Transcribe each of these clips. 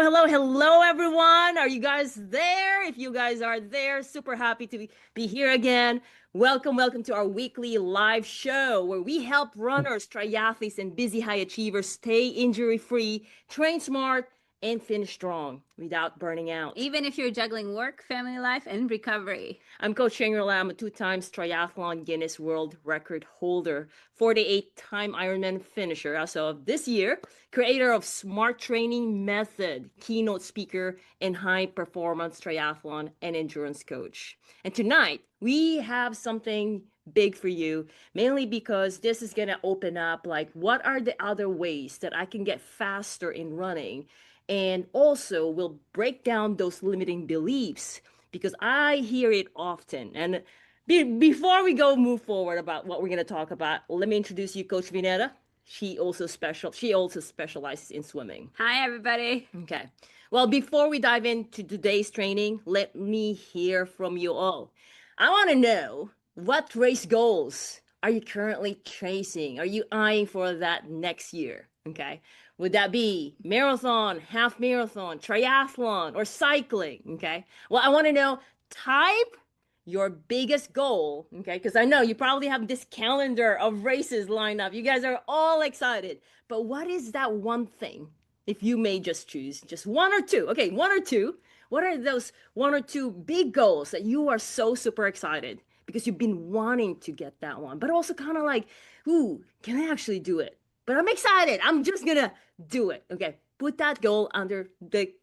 Hello, everyone. Are you guys there? If you guys are there, super happy to be here again. Welcome to our weekly live show where we help runners, triathletes, and busy high achievers stay injury free, train smart, and finish strong without burning out. Even if you're juggling work, family life, and recovery. I'm Coach Sheng Lam, a 2 times triathlon Guinness World Record holder, 48-time Ironman finisher as of this year, creator of Smart Training Method, keynote speaker, and high performance triathlon and endurance coach. And tonight, we have something big for you, mainly because this is going to open up like what are the other ways that I can get faster in running, and also we'll break down those limiting beliefs because I hear it often. And before we go move forward about what we're going to talk about, let me introduce you, Coach Vinetta. She also specializes in swimming. Hi, everybody. Okay. Well, before we dive into today's training, let me hear from you all. I want to know, what race goals are you currently chasing? Are you eyeing for that next year? Okay. Would that be marathon, half marathon, triathlon, or cycling? Okay. Well, I want to know, type your biggest goal. Okay. Because I know you probably have this calendar of races lined up. You guys are all excited. But what is that one thing? If you may just choose just one or two. Okay. One or two. What are those one or two big goals that you are so super excited because you've been wanting to get that one, but also kind of like, ooh, can I actually do it? But I'm excited. I'm just gonna do it. Okay. Put that goal under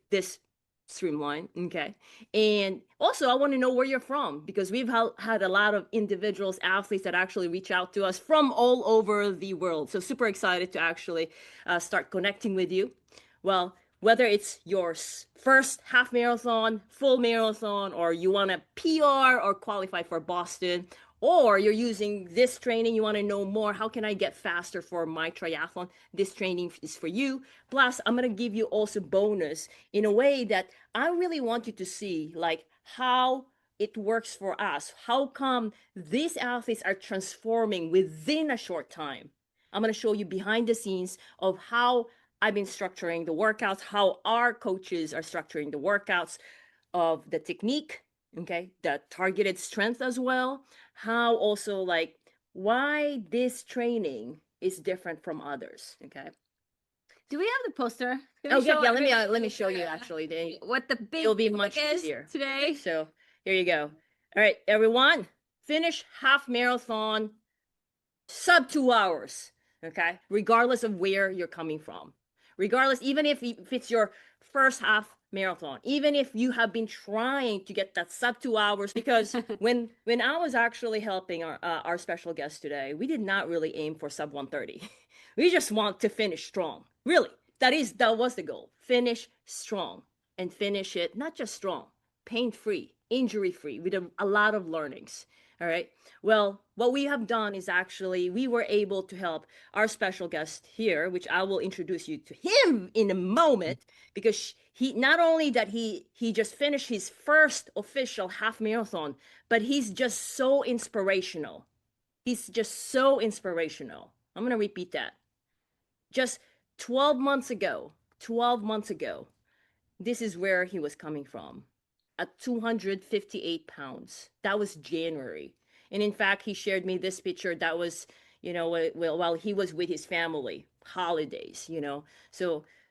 this streamline. Okay. And also, I want to know where you're from because we've had a lot of individuals, athletes that actually reach out to us from all over the world. So, super excited to actually start connecting with you. Well, whether it's your first half marathon, full marathon, or you want to PR or qualify for Boston, or you're using this training, you want to know more, how can I get faster for my triathlon? This training is for you. Plus, I'm going to give you also bonus in a way that I really want you to see like how it works for us. How come these athletes are transforming within a short time? I'm going to show you behind the scenes of how I've been structuring the workouts, how our coaches are structuring the workouts, of the technique, okay, the targeted strength as well, how also like why this training is different from others, okay. Do we have the poster? Can we Okay, show yeah, let everybody me show you actually. what the big It'll be topic much is easier today? So here you go. All right, everyone, finish half marathon sub 2 hours, okay, regardless of where you're coming from, regardless, even if it's your first half marathon, even if you have been trying to get that sub 2 hours, because when I was actually helping our special guest today, we did not really aim for sub 130. We just want to finish strong, really. That was the goal. Finish strong, and finish it not just strong, pain free, injury free, with a lot of learnings. All right. Well, what we have done is actually we were able to help our special guest here, which I will introduce you to him in a moment, because he not only that he just finished his first official half marathon, but he's just so inspirational. He's just so inspirational. I'm going to repeat that. Just 12 months ago, this is where he was coming from, at 258 pounds. That was January. And in fact, he shared me this picture that was, while he was with his family, holidays.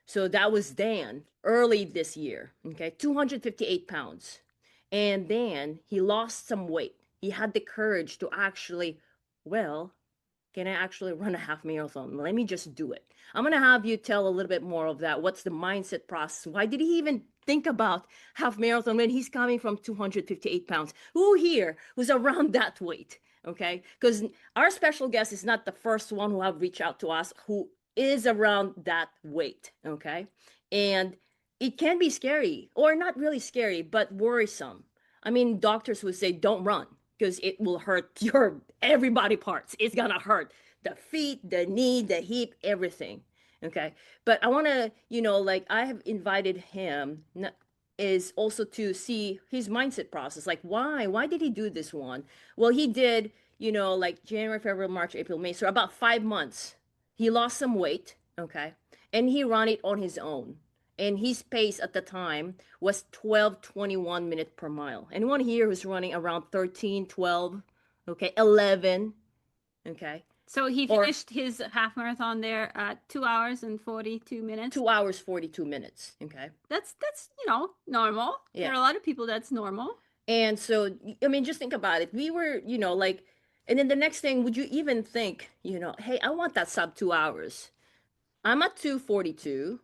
So that was Dan early this year, okay, 258 pounds. And then he lost some weight. He had the courage to actually, well, can I actually run a half marathon? Let me just do it. I'm going to have you tell a little bit more of that. What's the mindset process? Why did he even think about half marathon when he's coming from 258 pounds? Who here who's around that weight? Okay. Because our special guest is not the first one who have reached out to us who is around that weight. Okay. And it can be scary, or not really scary, but worrisome. I mean, doctors would say, don't run because it will hurt your every body parts. It's gonna hurt the feet, the knee, the hip, everything. Okay. But I want to, like I have invited him is also to see his mindset process. Like why did he do this one? Well, he did, like January, February, March, April, May. So about 5 months, he lost some weight. Okay. And he ran it on his own. and his pace at the time was 12:21 minute per mile. Anyone here who's running around 13, 12, okay, 11, okay, So he or finished his half marathon there at 2 hours and 42 minutes. 2 hours 42 minutes, okay? That's normal. There Yeah. are a lot of people that's normal. And so, I mean, just think about it. We were, like, and then the next thing, would you even think, hey, I want that sub 2 hours? I'm at 2:42.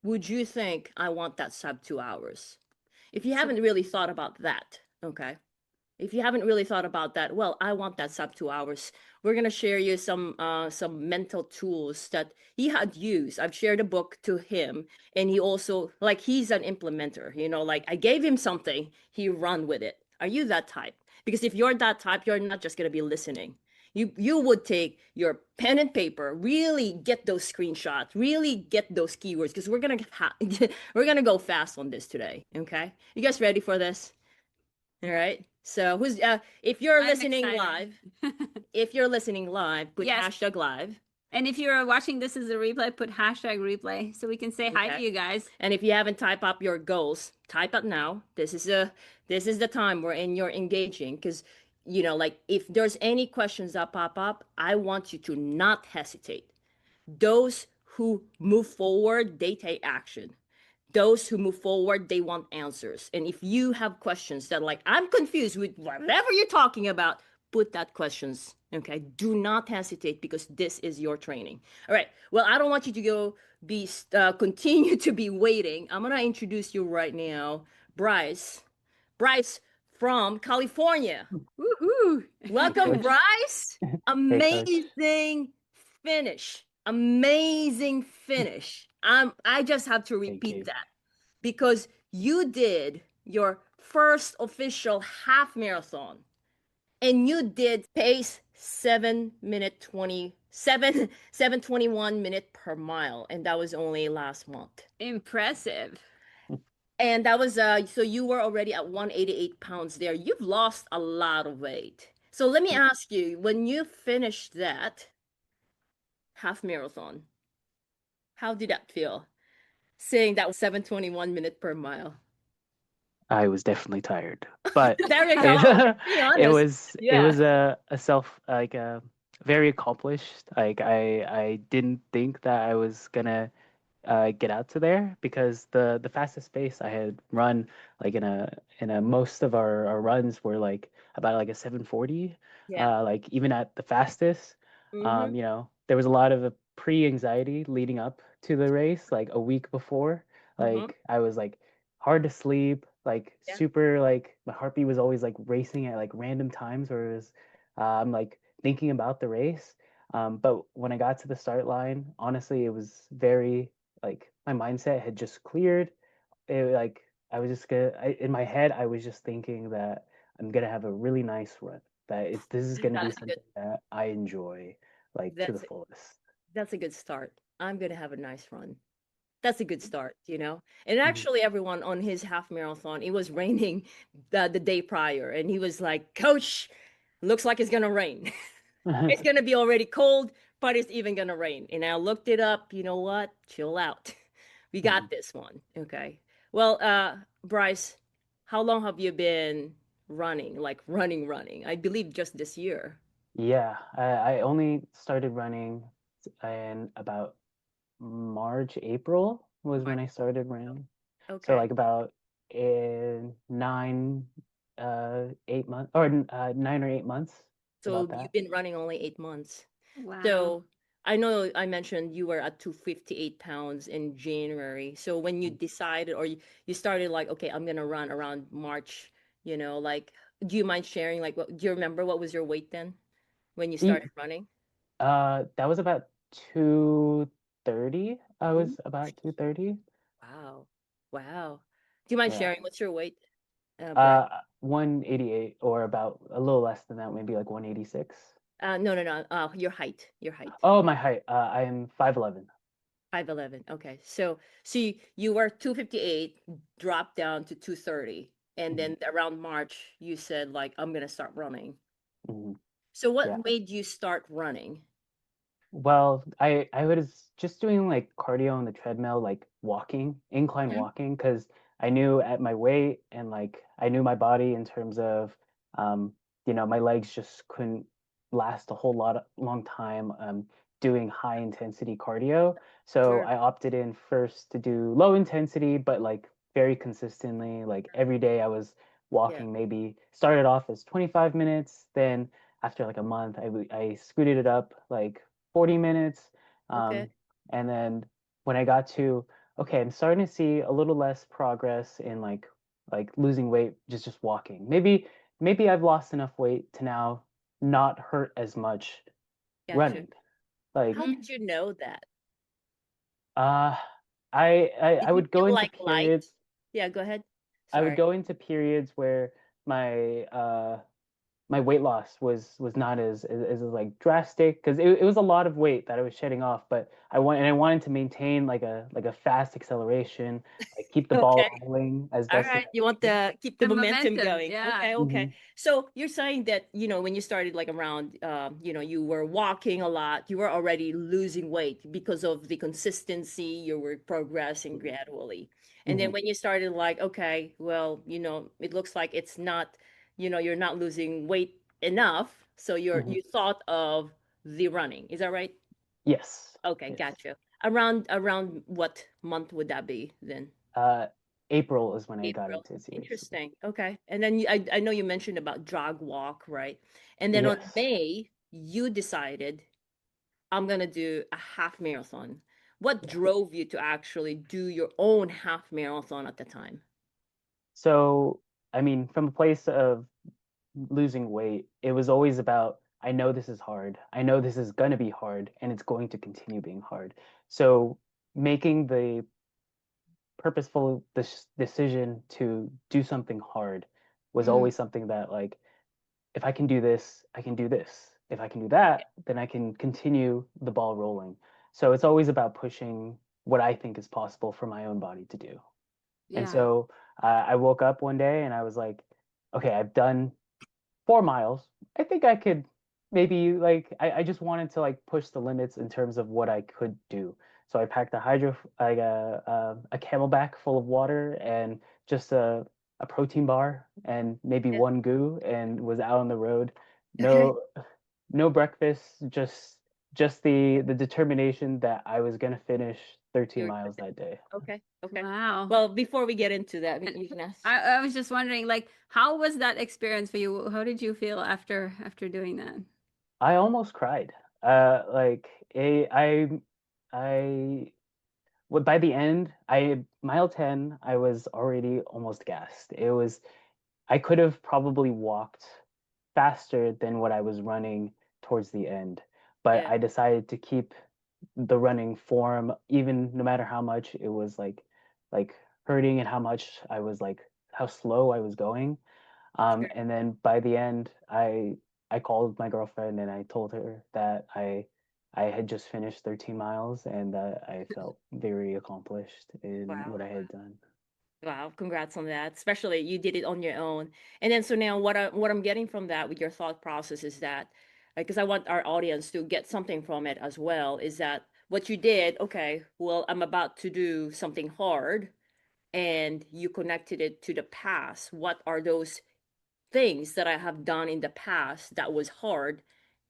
Would you think I want that sub 2 hours? If you So haven't really thought about that, okay? If you haven't really thought about that, well, I want that sub 2 hours. We're gonna share you some mental tools that he had used. I've shared a book to him, and he also like he's an implementer. Like I gave him something, he run with it. Are you that type? Because if you're that type, you're not just gonna be listening. You would take your pen and paper, really get those screenshots, really get those keywords, because we're gonna go fast on this today. Okay, you guys ready for this? All right. So who's if you're I'm listening excited. live, put Yes. hashtag live. And if you're watching this as a replay, put hashtag replay so we can say hi to Okay. you guys. And if you haven't typed up your goals, type up now. This is the time wherein you're engaging because like if there's any questions that pop up, I want you to not hesitate. Those who move forward, they take action. Those who move forward, they want answers. And if you have questions that like, I'm confused with whatever you're talking about, put that questions. Okay. Do not hesitate because this is your training. All right. Well, I don't want you to go continue to be waiting. I'm going to introduce you right now, Bryce. Bryce from California. Woohoo! Hey, Welcome, coach. Bryce. Hey, coach. Amazing finish. Amazing finish. I just have to Thank repeat you. that because you did your first official half marathon and you did pace 7 minute 7:21 minute per mile, and that was only last month. Impressive. And that was so you were already at 188 pounds there. You've lost a lot of weight. So let me ask you, when you finished that half marathon, how did that feel? Saying that 7:21 minute per mile. I was definitely tired, but There you go. it, Be it honest. was it Yeah. was a self like a very accomplished. Like I didn't think that I was gonna get out to there because the fastest pace I had run like in a most of our runs were like about like a 7:40 Yeah. like even at the fastest Mm-hmm. there was a lot of pre-anxiety leading up to the race like a week before Mm-hmm. like I was like hard to sleep like Yeah. super like my heartbeat was always like racing at like random times where it was I'm like thinking about the race but when I got to the start line honestly it was very like my mindset had just cleared. Like I was just in my head, I was just thinking that I'm gonna have a really nice run. That this is gonna be That's a good something that I enjoy like to the that's fullest. that's a good start. I'm gonna have a nice run. That's a good start. And Mhm. actually everyone on his half marathon, it was raining the day prior, and he was like, Coach, looks like it's gonna rain. It's gonna be already cold, but it's even gonna rain. And I looked it up. You know what? Chill out. We got Mhm. this one. Okay. Well, Bryce, how long have you been running? Like running? I believe just this year. Yeah, I only started running in about March, April was when March. I started running. So Okay. like about in 8 months or 9 or 8 months, So about you've that. been running only 8 months. Wow. So I know I mentioned you were at 258 pounds in January. So when you decided or you started like, okay, I'm gonna run around March, like, do you mind sharing like do you remember what was your weight then when you E- started running? That was about 230. I Oh, was about 230. wow. Wow. Do you mind Yeah. sharing what's your weight, Brian? 188 or about a little less than that, maybe like 186. No, no, no. Your height. Your height. Oh, my height. I am 5'11. 5'11. Okay. So you were 258, dropped down to 230, and Hmm. then around March you said like I'm gonna start running. Hmm. So Yeah. what made you start running? Well, I was just doing like cardio on the treadmill, like walking, incline Mhm. walking, because I knew at my weight and like I knew my body in terms of um, my legs just couldn't last a whole long time doing high intensity cardio. So Sure. I opted in first to do low intensity, but like very consistently, like every day I was Yeah. walking, maybe started off as 25 minutes, then after like a month, I scooted it up like 40 minutes. Okay. Um, and then when I got to, okay, I'm starting to see a little less progress in like losing weight, just walking. Maybe I've lost enough weight to now not hurt as much Gotcha. running. Like How did you know that? uh I Did you would go feel into like light? periods. Yeah, go ahead. I would Sorry. go into periods where my my weight loss was not as like drastic because it was a lot of weight that I was shedding off, but I wanted to maintain like a fast acceleration, like keep the ball Okay. rolling as All best as right. I You want could. to keep the The momentum momentum, going. yeah. Okay. Okay. Hmm. So you're saying that, when you started like around, you were walking a lot, you were already losing weight because of the consistency, you were progressing gradually. And then Hmm. when you started like, okay, well, it looks like it's not, you're not losing weight enough. So Hmm. you thought of the running. Is that right? Yes, Okay, yes. gotcha. Around what month would that be then? Uh, April is when I got April. into it seriously. Interesting. Okay. And then I know you mentioned about jog walk, right? And then on Yes. May, you decided I'm gonna do a half marathon. What Yeah. drove you to actually do your own half marathon at the time? So, I mean, from a place of losing weight, it was always about, I know this is hard. I know this is going to be hard and it's going to continue being hard. So making the purposeful decision to do something hard was Mm, always something that like, if I can do this, I can do this. If I can do that, then I can continue the ball rolling. So it's always about pushing what I think is possible for my own body to do. And Yeah. so I woke up one day and I was like, okay, I've done 4 miles. I think I could maybe like I just wanted to like push the limits in terms of what I could do. So I packed a Camelback full of water and just a protein bar and maybe yeah. one goo and was out on the road. Okay. No no breakfast, just the determination that I was gonna finish 13 You're miles that day. okay. Okay. Wow. Well, before we get into that, And you can ask. I was just wondering, like, how was that experience for you? How did you feel after doing that? I almost cried. Like I well, by the end, I mile 10, I was already almost gassed. I could have probably walked faster than what I was running towards the end, but Yeah. I decided to keep the running form, even no matter how much it was like hurting and how much I was like how slow I was going. Sure. And then by the end, I called my girlfriend and I told her that I had just finished 13 miles and that I felt very accomplished in Wow. what I had done. Wow, congrats on that. Especially you did it on your own. And then so now what I'm getting from that with your thought process is that because I want our audience to get something from it as well, is that what you did, okay, well, I'm about to do something hard and you connected it to the past. What are those things that I have done in the past that was hard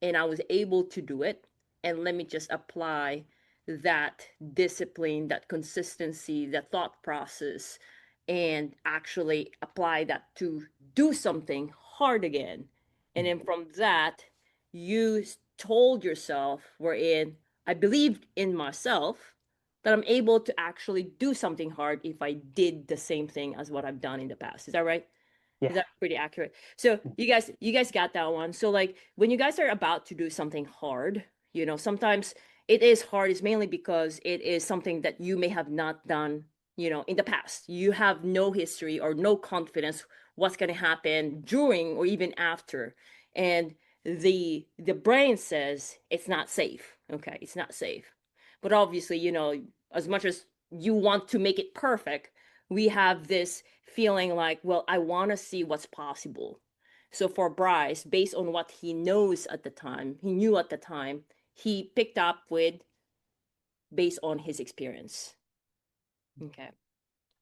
and I was able to do it. And let me just apply that discipline, that consistency, that thought process, and actually apply that to do something hard again. And Mhm. then from that, you told yourself, wherein I believed in myself that I'm able to actually do something hard if I did the same thing as what I've done in the past. Is that right? Yeah. Is that pretty accurate? So Mhm. you guys got that one. So like when you guys are about to do something hard, sometimes it is hard is mainly because it is something that you may have not done, in the past. You have no history or no confidence what's going to happen during or even after. And the brain says it's not safe. Okay, it's not safe. But obviously, as much as you want to make it perfect, we have this feeling like, well, I want to see what's possible. So for Bryce, based on what he knew at the time, he picked up with based on his experience. Okay.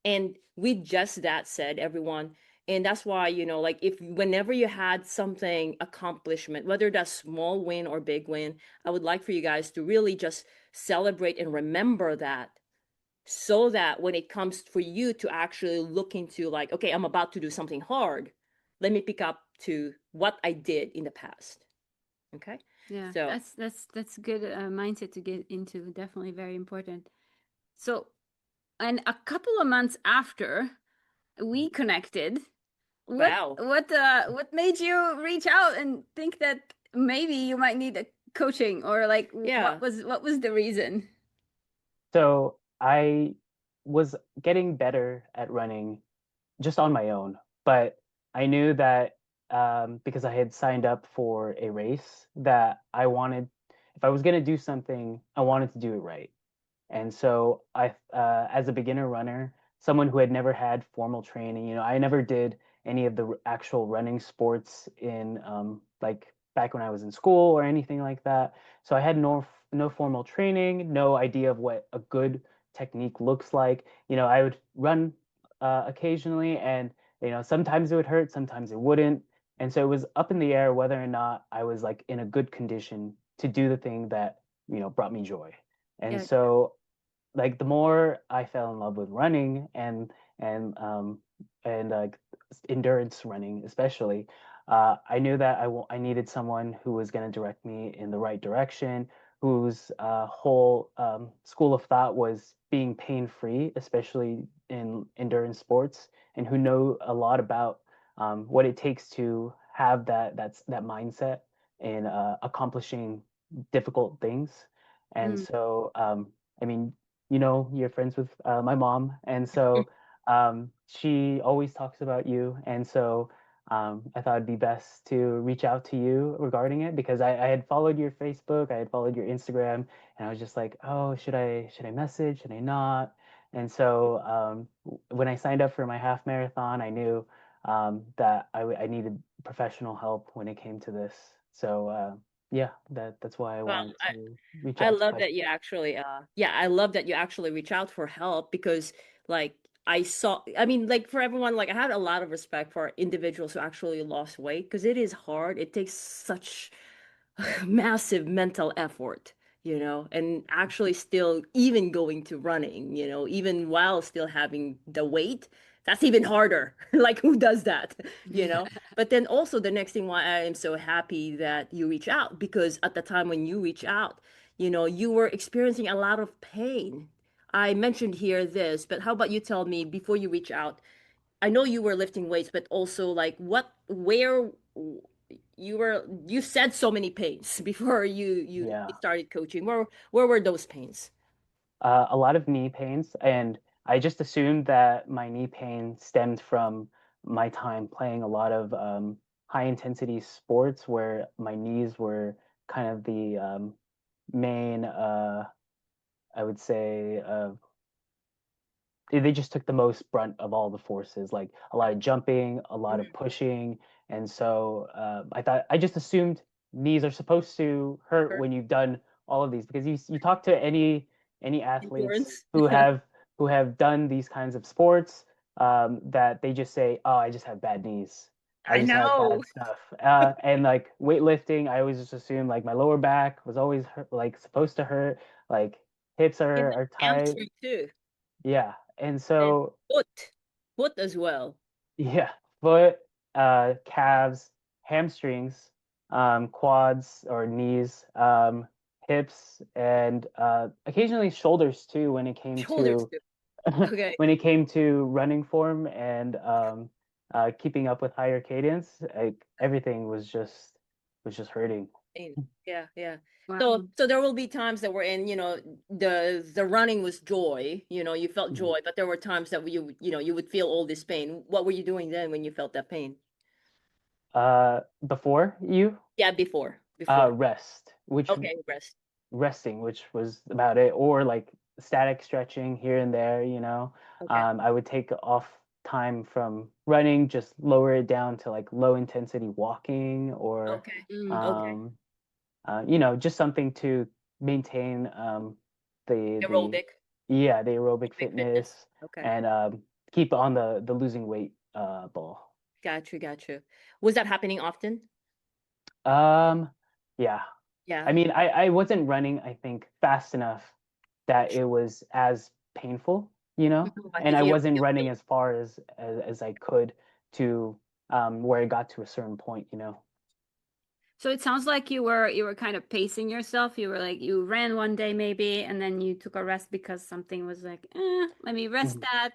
And with just that said, everyone, and that's why, like if whenever you had something accomplishment, whether that's small win or big win, I would like for you guys to really just celebrate and remember that, so that when it comes for you to actually look into like, okay, I'm about to do something hard, let me pick up to what I did in the past. Okay. Yeah, So that's good mindset to get into. Definitely very important. So, and a couple of months after we connected, wow. what made you reach out and think that maybe you might need a coaching, or like Yeah. what was the reason? So I was getting better at running just on my own, but I knew that because I had signed up for a race that I wanted, if I was going to do something, I wanted to do it right. And so as a beginner runner, someone who had never had formal training, I never did any of the actual running sports in like back when I was in school or anything like that. So I had no formal training, no idea of what a good technique looks like. I would run occasionally, and sometimes it would hurt, sometimes it wouldn't. And so it was up in the air whether or not I was like in a good condition to do the thing that brought me joy. And Yeah. so like the more I fell in love with running and like endurance running especially, I knew that I needed someone who was going to direct me in the right direction, whose whole school of thought was being pain free, especially in endurance sports, and who know a lot about what it takes to have that mindset in accomplishing difficult things. And Mm. so I mean, you're friends with my mom, and so she always talks about you, and so I thought it'd be best to reach out to you regarding it because I had followed your Facebook, I had followed your Instagram, and I was just like, oh, should I message? Should I not? And so when I signed up for my half marathon, I knew that I needed professional help when it came to this. So yeah, that's why I Well, wanted to reach I out to love touch that you actually yeah, I love that you actually reach out for help because like I mean like for everyone, like I had a lot of respect for individuals who actually lost weight because it is hard. It takes such massive mental effort, and actually still even going to running, even while still having the weight, that's even harder. Like who does that, you know? But then also the next thing why I am so happy that you reach out because at the time when you reach out, you were experiencing a lot of pain. I mentioned here this, but how about you tell me before you reach out, I know you were lifting weights, but also like where you said so many pains before you Yeah. started coaching. Where were those pains? A lot of knee pains, and I just assumed that my knee pain stemmed from my time playing a lot of high intensity sports where my knees were kind of the main, I would say, they just took the most brunt of all the forces, like a lot of jumping, a lot of Mhm. pushing, and so I just assumed knees are supposed to hurt Or when you've done all of these because you talk to any athletes endurance? who have done these kinds of sports that they just say, oh, I just have bad knees. I I just have know. bad stuff. And like weightlifting, I always just assumed like my lower back was always like supposed to hurt, like hips And are tight. hamstring too. Yeah. And And so foot as well. yeah, foot, calves, hamstrings, quads or knees, hips, and occasionally shoulders too when it came Shoulders to too. Okay. when it came to running form and keeping up with higher cadence. Like everything was just hurting. And- Yeah, yeah. So Wow. so there will be times that we're in, the running was joy, you felt Mhm. joy, but there were times that you would feel all this pain. What were you doing then when you felt that pain? Before you Yeah, before. rest, which Okay, rest. resting, which was about it, or like static stretching here and there, Okay. I would take off time from running, just lower it down to like low intensity walking or Okay. Mm. Okay. um, just something to maintain the Aerobic, yeah, the aerobic big fitness. fitness Okay. and keep on the losing weight ball. Got you. Was that happening often? Um, yeah. I Yeah. mean, I wasn't running, I think, fast enough that it was as painful, But and if I you don't wasn't feel running pain. as far as I could to where it got to a certain point. So it sounds like you were kind of pacing yourself. You were like you ran one day maybe, and then you took a rest because something was like, let me rest Mhm. that.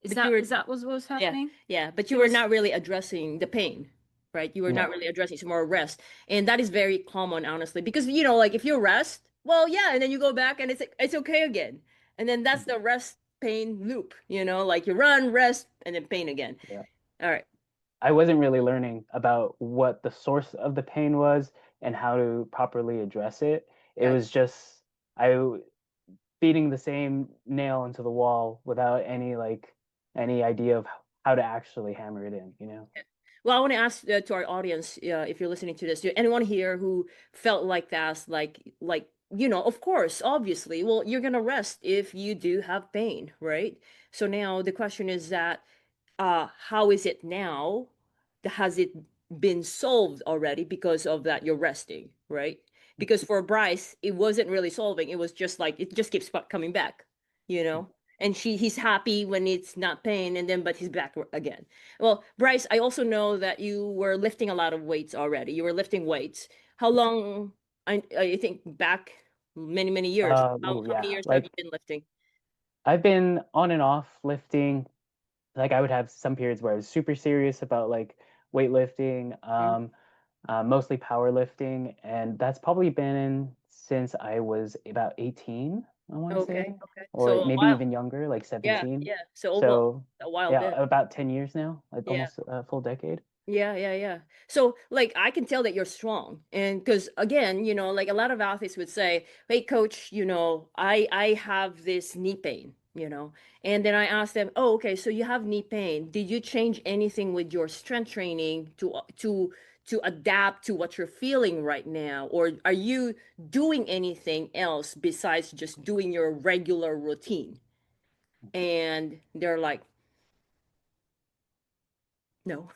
Is But you that were is that what was Yeah, happening? yeah, but you It were was not really addressing the pain, right? You were not No. really addressing, it's more rest. And that is very common, honestly, because like if you rest, well, yeah, and then you go back and it's okay again. And then that's Mhm. the rest pain loop, like you run, rest, and then pain again. Yeah. All right. I wasn't really learning about what the source of the pain was and how to properly address it. It Gotcha. was just I beating the same nail into the wall without any idea of how to actually hammer it in. Well, I want to ask to our audience, if you're listening to this, anyone here who felt like that, of course, obviously, well, you're gonna rest if you do have pain, right? So now the question is that, how is it now? Has it been solved already because of that you're resting, right? Because for Bryce, it wasn't really solving. It was just like it just keeps coming back, you know. And he's happy when it's not pain, and then but he's back again. Well, Bryce, I also know that you were lifting a lot of weights already. You were lifting weights. How long? I think back many years. How Oh how many yeah, years have you like been lifting? I've been on and off lifting. Like I would have some periods where I was super serious about like weightlifting, Mhm. mostly powerlifting, and that's probably been since I was about 18, I want to Okay, say, okay. or So a maybe while. even younger, like Yeah, 17. yeah. So well, So a while yeah, then. about 10 years now, like Yeah. almost a full decade. Yeah. So, like, I can tell that you're strong. And because, again, like a lot of athletes would say, hey, coach, I have this knee pain, And then I asked them, oh, okay, so you have knee pain. Did you change anything with your strength training to adapt to what you're feeling right now? Or are you doing anything else besides just doing your regular routine? And they're like, no.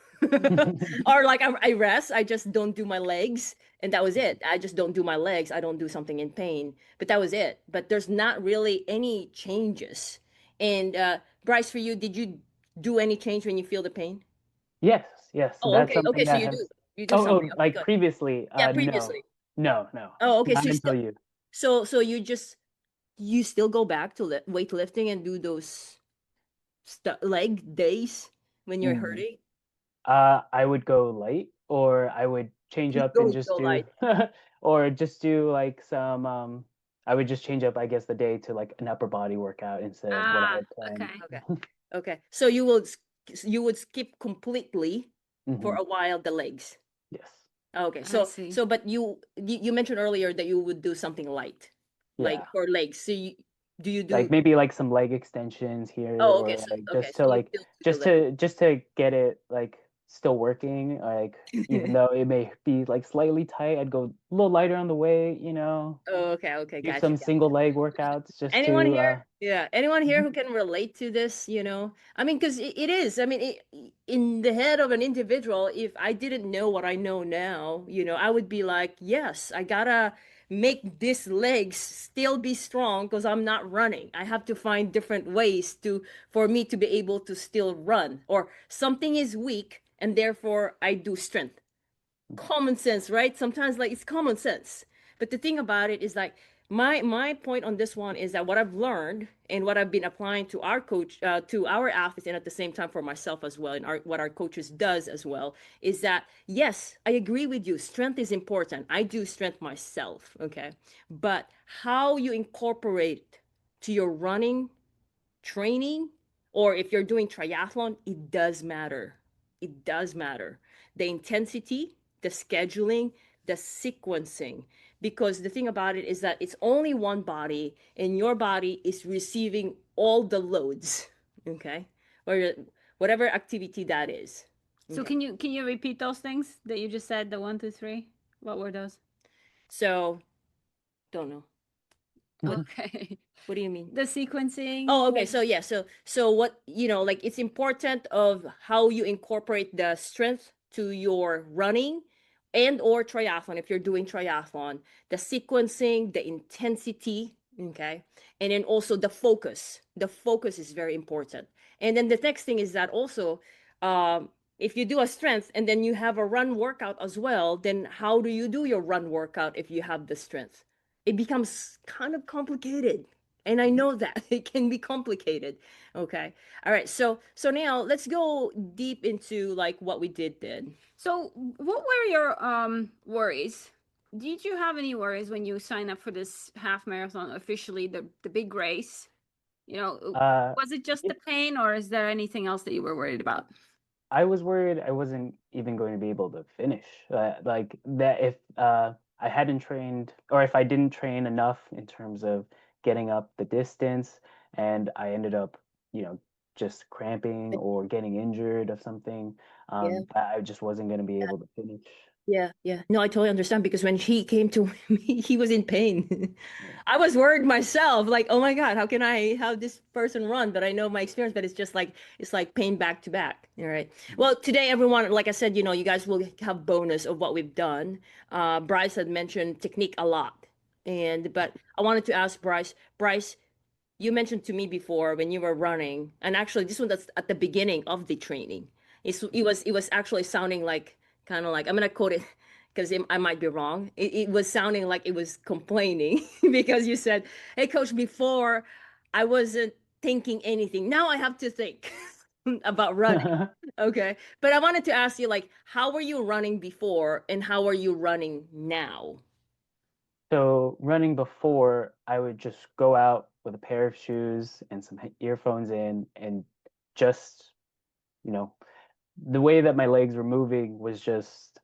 Or like I rest, I just don't do my legs, and that was it. I just don't do my legs. I don't do something in pain, but that was it. But there's not really any changes. And Bryce, for you, did you do any change when you feel the pain? Yes, yes. So Oh, that's okay. something So that you has. do. You do Oh, something. oh, Okay, like good. previously, Yeah, no, previously. no, Oh, okay. not So until you. you still go back to weightlifting and do those leg days when you're Mm. hurting. I would go light, or I would change You up and go just do, light. or just do like some. I would just change up, I guess, the day to like an upper body workout instead of what I ah had planned. okay. Okay. Okay. So you would skip completely for Hmm. a while the legs. Yes. Okay. I So see. so but you mentioned earlier that you would do something light, like Yeah. for legs. So do you Like do maybe like some leg extensions here, Oh, or okay. So like okay. just So to you like still do the just leg. to just to get it like still working, like even though it may be like slightly tight, I'd go a little lighter on the weight. Oh, okay. Do Gotcha. some single leg workouts just Anyone to here? Yeah, anyone here Mhm. who can relate to this, I mean, because it is. I mean, in the head of an individual, if I didn't know what I know now, I would be like, yes, I gotta make these legs still be strong because I'm not running. I have to find different ways for me to be able to still run, or something is weak and therefore I do strength. Common sense, right? Sometimes like it's common sense. But the thing about it is like my point on this one is that what I've learned and what I've been applying to our coach, to our athletes, and at the same time for myself as well, and what our coaches does as well, is that yes, I agree with you. Strength is important. I do strength myself, okay, but how you incorporate to your running training, or if you're doing triathlon, it does matter. It does matter. The intensity, the scheduling, the sequencing. Because the thing about it is that it's only one body, and your body is receiving all the loads, okay? Or whatever activity that is. So Okay. can you repeat those things that you just said, the one, two, three? What were those? So don't know. Okay. What do you mean? The sequencing. Oh, okay. So yeah, so what, like it's important of how you incorporate the strength to your running and or triathlon if you're doing triathlon, the sequencing, the intensity, okay? And then also the focus. The focus is very important. And then the next thing is that also if you do a strength and then you have a run workout as well, then how do you do your run workout if you have the strength? It becomes kind of complicated, and I know that it can be complicated. Okay. All right. So now let's go deep into like what we did. So, what were your worries? Did you have any worries when you signed up for this half marathon officially, the big race? Was it just Yeah, the pain, or is there anything else that you were worried about? I was worried I wasn't even going to be able to finish. Like that if I hadn't trained or if I didn't train enough in terms of getting up the distance and I ended up, just cramping or getting injured of something, Yeah. that I just wasn't going to be able to finish. Yeah, yeah. No, I totally understand because when he came to me, he was in pain. Yeah. I was worried myself, like, oh my God, how can I have this person run? But I know my experience, but it's like pain back to back. All right. Well, today, everyone, like I said, you guys will have bonus of what we've done. Bryce had mentioned technique a lot. But I wanted to ask Bryce, you mentioned to me before when you were running, and actually this one that's at the beginning of the training. It was actually sounding like kind of like I'm gonna quote it because I might be wrong. It was sounding like it was complaining because you said, "Hey, coach, before I wasn't thinking anything. Now I have to think about running." Okay, but I wanted to ask you like, how were you running before, and how are you running now? So running before, I would just go out with a pair of shoes and some earphones in and just, you know, the way that my legs were moving was just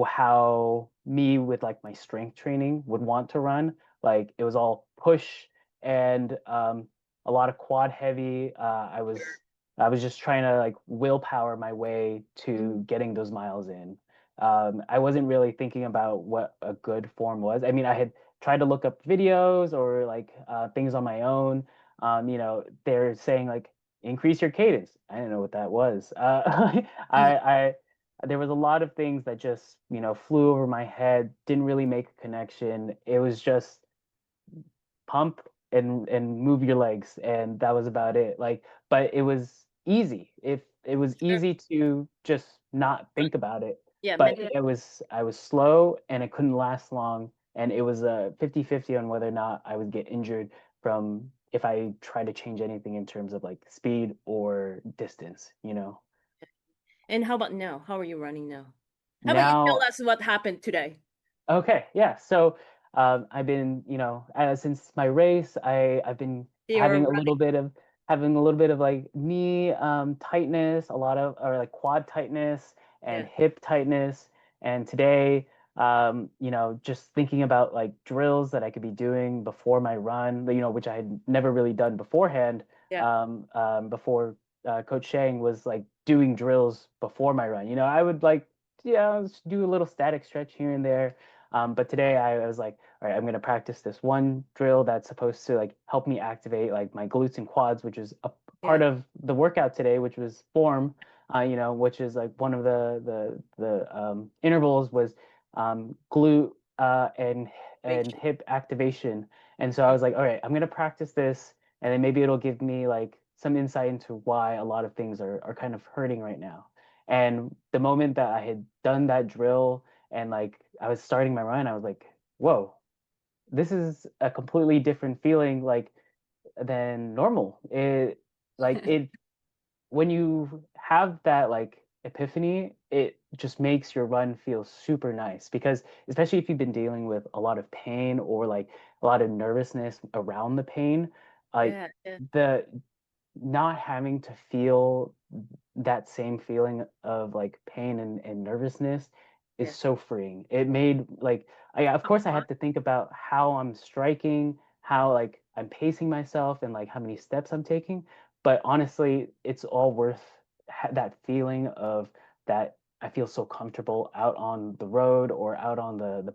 how me with like my strength training would want to run. Like it was all push and a lot of quad heavy. I was just trying to like willpower my way to getting those miles in. I wasn't really thinking about what a good form was. I mean, I had tried to look up videos or like things on my own. They're saying like increase your cadence. I didn't know what that was. I there was a lot of things that just, flew over my head, didn't really make a connection. It was just pump and move your legs, and that was about it. Like, but it was easy. If it was Sure. easy to just not Right. think about it, Yeah, but mental. I was slow and it couldn't last long, and it was a 50-50 on whether or not I would get injured from if I try to change anything in terms of like speed or distance. And how about now? How are you running now? How about you tell Now us what happened today? Okay, yeah. So I've been, since my race, I've been You're having a little bit of like knee tightness, a lot of or like quad tightness and yeah, hip tightness. And today, just thinking about like drills that I could be doing before my run, which I had never really done beforehand. yeah, Before Coach Shang was like doing drills before my run. I would like, yeah, just do a little static stretch here and there, but today I was like, all right, I'm gonna practice this one drill that's supposed to like help me activate like my glutes and quads, which is a yeah, part of the workout today, which was form, which is like one of the intervals was glute and activation. hip activation. And so I was like, all right, I'm gonna practice this, and then maybe it'll give me like some insight into why a lot of things are kind of hurting right now. And the moment that I had done that drill and like I was starting my run, I was like, whoa, this is a completely different feeling like than normal. It like it when you have that like epiphany, it just makes your run feel super nice because especially if you've been dealing with a lot of pain or like a lot of nervousness around the pain, like Yeah, yeah, the not having to feel that same feeling of like pain and nervousness is yeah. so freeing. It made like of course I Uh-huh. had to think about how I'm striking, how like I'm pacing myself and like how many steps I'm taking, but honestly, it's all worth that feeling of that I feel so comfortable out on the road or out on the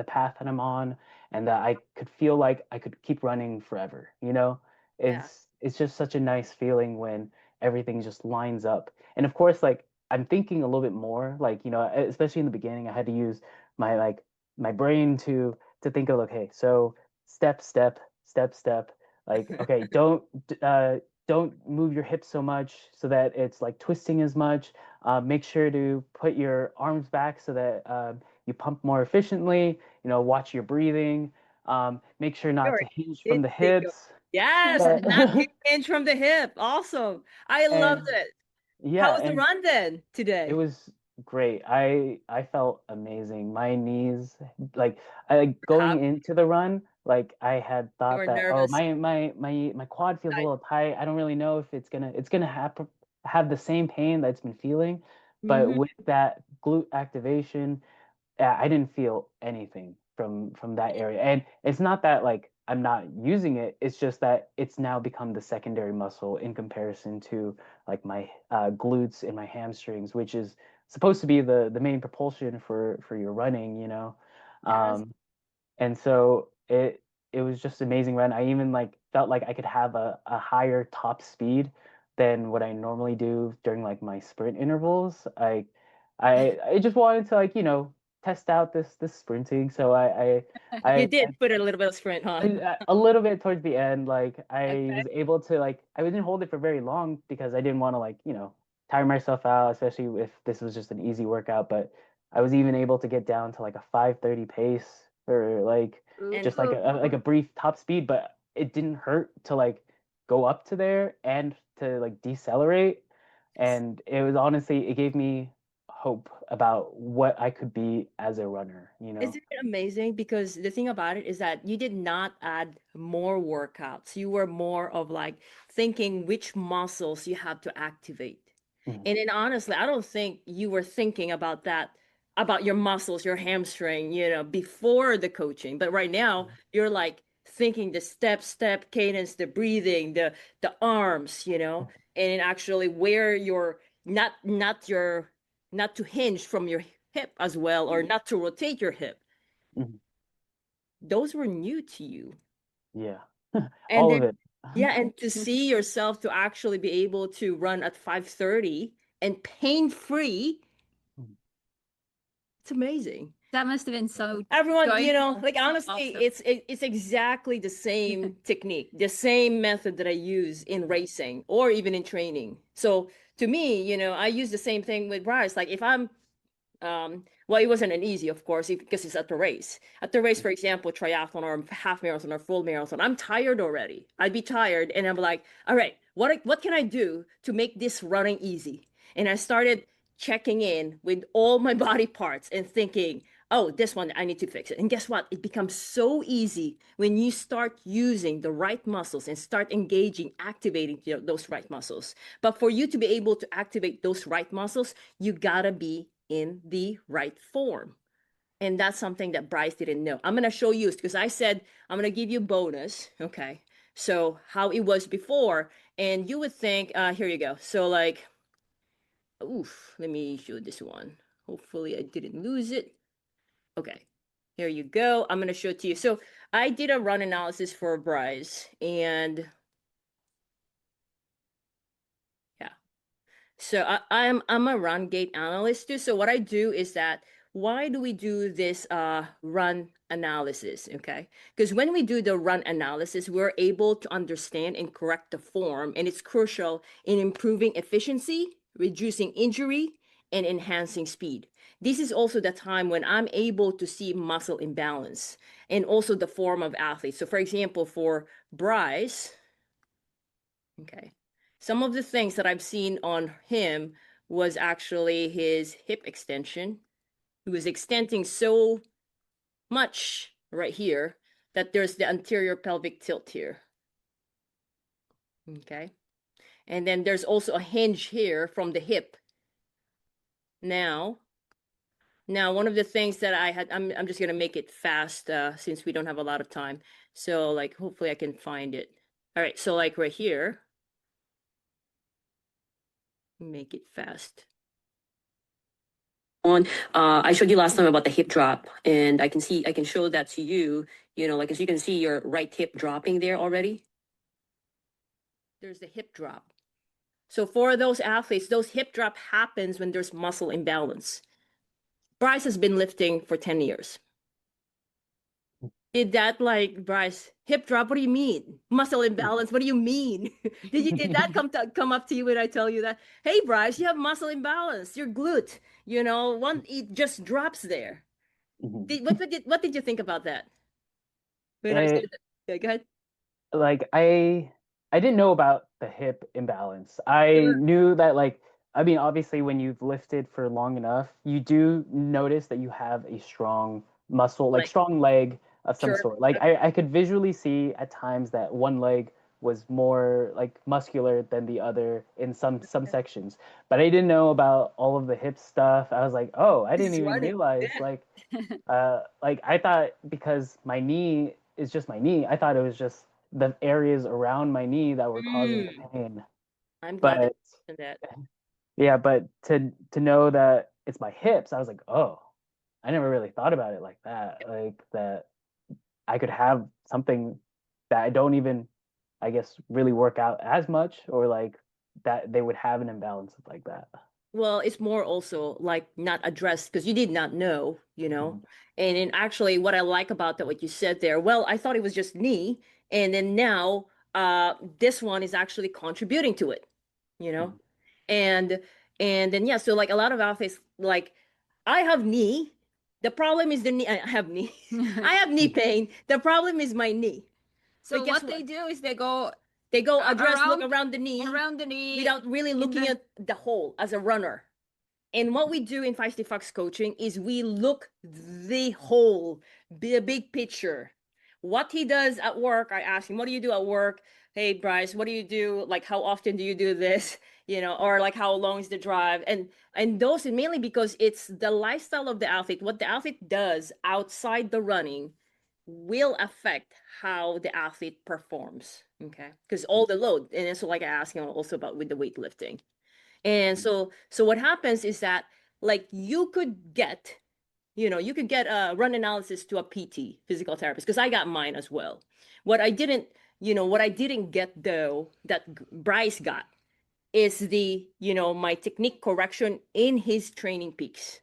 path that I'm on, and that I could feel like I could keep running forever, you know? Yeah. It's just such a nice feeling when everything just lines up. And of course, like I'm thinking a little bit more, like, you know, especially in the beginning, I had to use my like my brain to think of, okay, so step, step, step, step. Like, okay, don't move your hips so much so that it's like twisting as much. Make sure to put your arms back so that you pump more efficiently. You know, watch your breathing. Make sure not You're to hinge from did the think of hips. yes, Yeah. not too hinge from the hip. Awesome. I loved And it. How yeah, was the and run then it today? was great. I felt amazing. My knees, like like How going into the run, like I had you thought were that, oh, nervous. my quad feels a little tight. I don't really know if it's gonna have the same pain that it's been feeling. But Mm-hmm. with that glute activation, yeah, I didn't feel anything from that area. And it's not that like I'm not using it, it's just that it's now become the secondary muscle in comparison to like my glutes and my hamstrings, which is supposed to be the main propulsion for your running, you know. Yes. Um, and so it was just amazing run. I even like felt like I could have a higher top speed than what I normally do during like my sprint intervals. I just wanted to like, you know, test out this sprinting. So You I did put a little bit of sprint, huh? a little bit towards the end, like I Okay. was able to like I didn't hold it for very long because I didn't want to like, you know, tire myself out, especially if this was just an easy workout. But I was even able to get down to like a 5:30 pace or like And just like a brief top speed, but it didn't hurt to like go up to there and to like decelerate. And it was honestly, it gave me hope about what I could be as a runner, you know. isn't it amazing? Because the thing about it is that you did not add more workouts. You were more of like thinking which muscles you have to activate. Mhm. And then honestly, I don't think you were thinking about that, about your muscles, your hamstring, before the coaching. But right now, you're like thinking the step cadence, the breathing, the arms, and then actually where you're not to hinge from your hip as well, or not to rotate your hip. Mhm. Those were new to you. Yeah. And All of then it. yeah, and to see yourself to actually be able to run at 5:30 and pain free, it's amazing. That must have been so Everyone, joyful, like so honestly, awesome. it's exactly the same technique, the same method that I use in racing or even in training. So to me, I use the same thing with Bryce. Like if I'm well, it wasn't an easy, of course, because it's at the race. At the race, for example, triathlon or half marathon or full marathon, I'm tired already. I'd be tired, and I'm like, all right, what can I do to make this running easy? And I started checking in with all my body parts and thinking, oh, this one I need to fix it. And guess what? It becomes so easy when you start using the right muscles and start engaging, activating those right muscles. But for you to be able to activate those right muscles, you gotta be in the right form. And that's something that Bryce didn't know. I'm gonna show you because I said I'm gonna give you bonus. Okay. So how it was before, and you would think, here you go. So like, oof, let me show this one. Hopefully I didn't lose it. Okay. Here you go. I'm gonna show it to you. So I did a run analysis for Bryce, and yeah. So I'm a run gait analyst too. So what I do is that why do we do this run analysis? Okay, because when we do the run analysis, we're able to understand and correct the form, and it's crucial in improving efficiency, reducing injury, and enhancing speed. This is also the time when I'm able to see muscle imbalance and also the form of athletes. So, for example, for Bryce, okay. Some of the things that I've seen on him was actually his hip extension. He was extending so much right here that there's the anterior pelvic tilt here. Okay. And then there's also a hinge here from the hip. Now, one of the things that I'm just gonna make it fast since we don't have a lot of time. So like hopefully I can find it. All right, so like right here, make it fast. on. I showed you last time about the hip drop, and I can show that to you. Like as you can see, your right hip dropping there already. There's the hip drop. So for those athletes, those hip drop happens when there's muscle imbalance. Bryce has been lifting for 10 years. Did that like Bryce hip drop? What do you mean? Muscle imbalance? What do you mean? Did that come up to you when I tell you that? Hey Bryce, you have muscle imbalance. Your glute, it just drops there. What did you think about that? When I said that? Yeah, go ahead. Like I didn't know about the hip imbalance. I Sure. knew that like I mean obviously when you've lifted for long enough, you do notice that you have a strong muscle, like Like, strong leg of some sure. sort. Like I could visually see at times that one leg was more like muscular than the other in some sections. But I didn't know about all of the hip stuff. I was like, "Oh, I This didn't is even running. realize Yeah. like I thought because my knee is just my knee, I thought it was just the areas around my knee that were causing the Mm, pain. I'm glad that But you mentioned that. yeah, but to know that it's my hips, I was like, oh, I never really thought about it like that. Like that I could have something that I don't even, I guess, really work out as much, or like that they would have an imbalance like that. Well, it's more also like not addressed because you did not know, Mhm. And then actually what I like about that, what you said there, well, I thought it was just knee. And then now this one is actually contributing to it, you know? Mhm. And and then yeah, so like a lot of athletes, like I have knee. The problem is the knee. I have knee. I have knee pain. The problem is my knee. So But guess what they what? do is they go They go address, look around around the knee around the knee without really in looking the at the whole as a runner. And what we do in Feisty Fox coaching is we look the whole, the big picture. What he does at work, I ask him, what do you do at work? Hey, Bryce, what do you do? Like, how often do you do this? Or like how long is the drive? And those mainly because it's the lifestyle of the athlete. What the athlete does outside the running will affect how the athlete performs. Okay. Because all the load. And so like I asked him also about with the weightlifting. And so what happens is that like you could get a run analysis to a PT, physical therapist, because I got mine as well. What I didn't, what I didn't get though that Bryce got is my technique correction in his training peaks.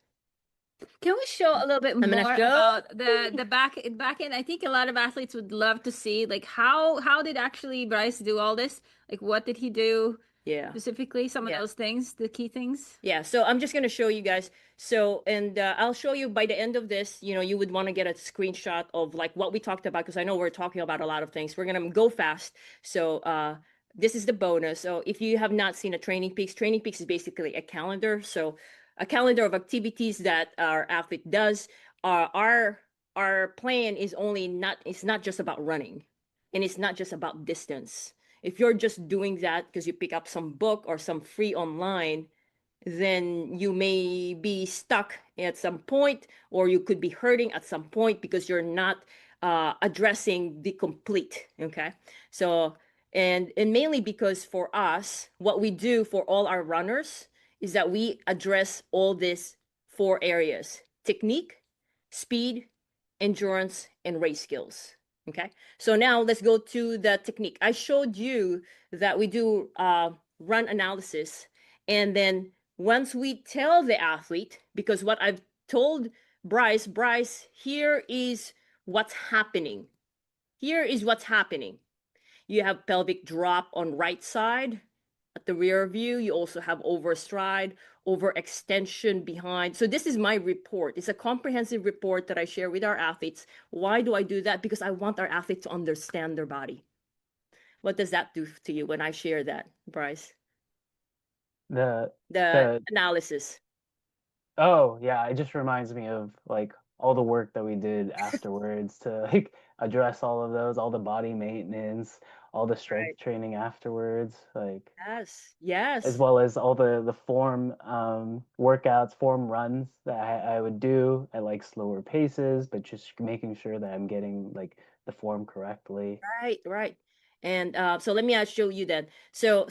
Can we show a little bit I'm gonna more show. about the back end? I think a lot of athletes would love to see like how did actually Bryce do all this? Like what did he do Yeah. specifically? Some of Yeah. those things, the key things. Yeah, so I'm just going to show you guys. So, and I'll show you by the end of this, you would want to get a screenshot of like what we talked about because I know we're talking about a lot of things. We're going to go fast. So, this is the bonus. So, if you have not seen a Training Peaks is basically a calendar. So, a calendar of activities that our athlete does. Our plan is it's not just about running, and it's not just about distance. If you're just doing that because you pick up some book or some free online, then you may be stuck at some point, or you could be hurting at some point because you're not addressing the complete. Okay, so and mainly because for us, what we do for all our runners is that we address all these four areas: technique, speed, endurance, and race skills. Okay, so now let's go to the technique. I showed you that we do run analysis, and then once we tell the athlete, because what I've told Bryce, here is what's happening. Here is what's happening. You have pelvic drop on right side at the rear view. You also have overstride, overextension behind. So this is my report. It's a comprehensive report that I share with our athletes. Why do I do that? Because I want our athletes to understand their body. What does that do to you when I share that, Bryce? The The the analysis. Oh, yeah, it just reminds me of like all the work that we did afterwards to like address all of those, all the body maintenance, all the Right. strength training afterwards, like Yes. as Yes. well as all the form workouts, form runs that I would do at like slower paces, but just making sure that I'm getting like the form correctly. Right, right. And so let me show you then. So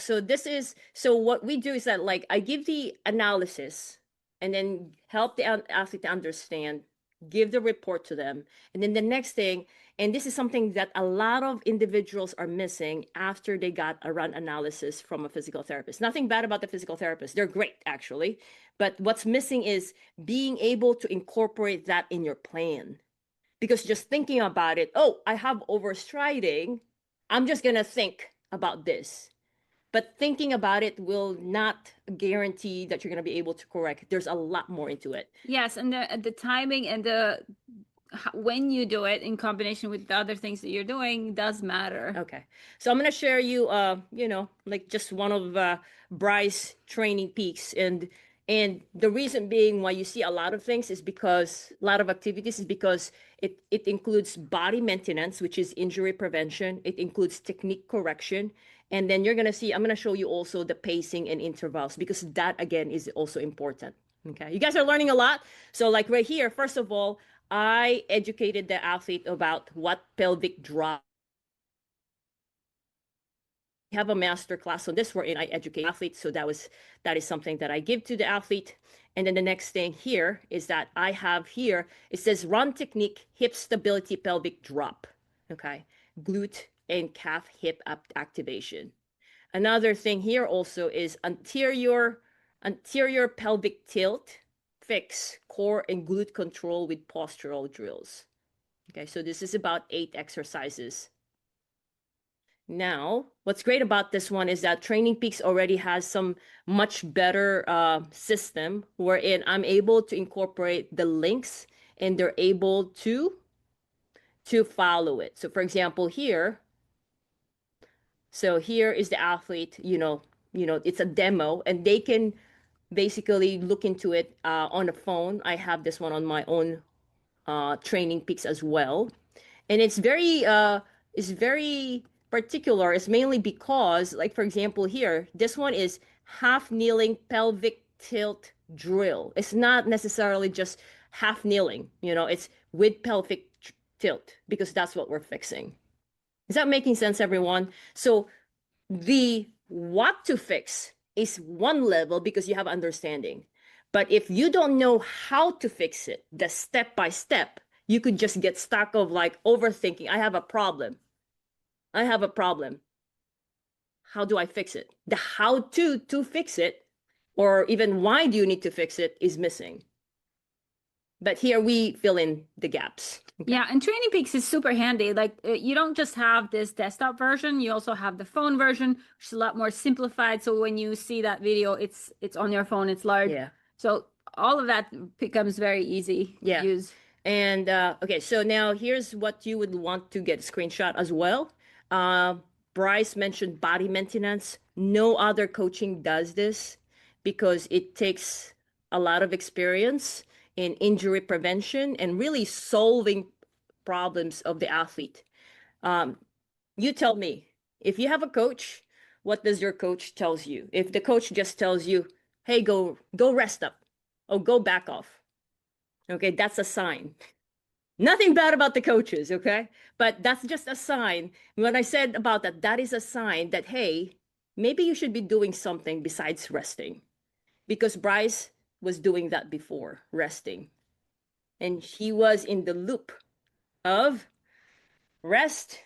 what we do is that like I give the analysis, and then help the athlete to understand, give the report to them. And then the next thing, and this is something that a lot of individuals are missing after they got a run analysis from a physical therapist. Nothing bad about the physical therapist. They're great, actually. But what's missing is being able to incorporate that in your plan. Because just thinking about it, oh, I have overstriding, I'm just going to think about this. But thinking about it will not guarantee that you're going to be able to correct. There's a lot more into it. Yes, and the timing and when you do it in combination with the other things that you're doing does matter. Okay, so I'm going to share you, like just one of Bryce's training peaks, and the reason being why you see a lot of things is because a lot of activities is because it includes body maintenance, which is injury prevention. It includes technique correction. And then you're going to see, I'm going to show you also the pacing and intervals, because that again is also important. Okay. You guys are learning a lot. So like right here, first of all, I educated the athlete about what pelvic drop. I have a master class on this wherein I educate athletes. So that is something that I give to the athlete. And then the next thing here is that I have here, it says run technique, hip stability, pelvic drop. Okay. Glute and calf hip activation. Another thing here also is anterior pelvic tilt, fix, core and glute control with postural drills. Okay, so this is about 8 exercises. Now, what's great about this one is that Training Peaks already has some much better system wherein I'm able to incorporate the links and they're able to follow it. So for example, here is the athlete, it's a demo and they can basically look into it on the phone. I have this one on my own Training Peaks as well. And it's very particular. It's mainly because, like, for example, here, this one is half kneeling pelvic tilt drill. It's not necessarily just half kneeling, it's with pelvic tilt, because that's what we're fixing. Is that making sense, everyone? So the what to fix is one level because you have understanding. But if you don't know how to fix it, the step by step, you could just get stuck of like overthinking. I have a problem. How do I fix it? The how to fix it, or even why do you need to fix it, is missing. But here we fill in the gaps. Okay. Yeah, and Training Peaks is super handy. Like you don't just have this desktop version, you also have the phone version, which is a lot more simplified. So when you see that video, it's on your phone, it's large. Yeah. So all of that becomes very easy to use. And okay, so now here's what you would want to get a screenshot as well. Bryce mentioned body maintenance. No other coaching does this because it takes a lot of experience in injury prevention and really solving problems of the athlete. You tell me, if you have a coach, what does your coach tells you? If the coach just tells you, hey, go rest up, or go back off, okay, that's a sign. Nothing bad about the coaches, okay? But that's just a sign. When I said about that, that is a sign that, hey, maybe you should be doing something besides resting. Because Bryce was doing that before, resting. And he was in the loop of rest,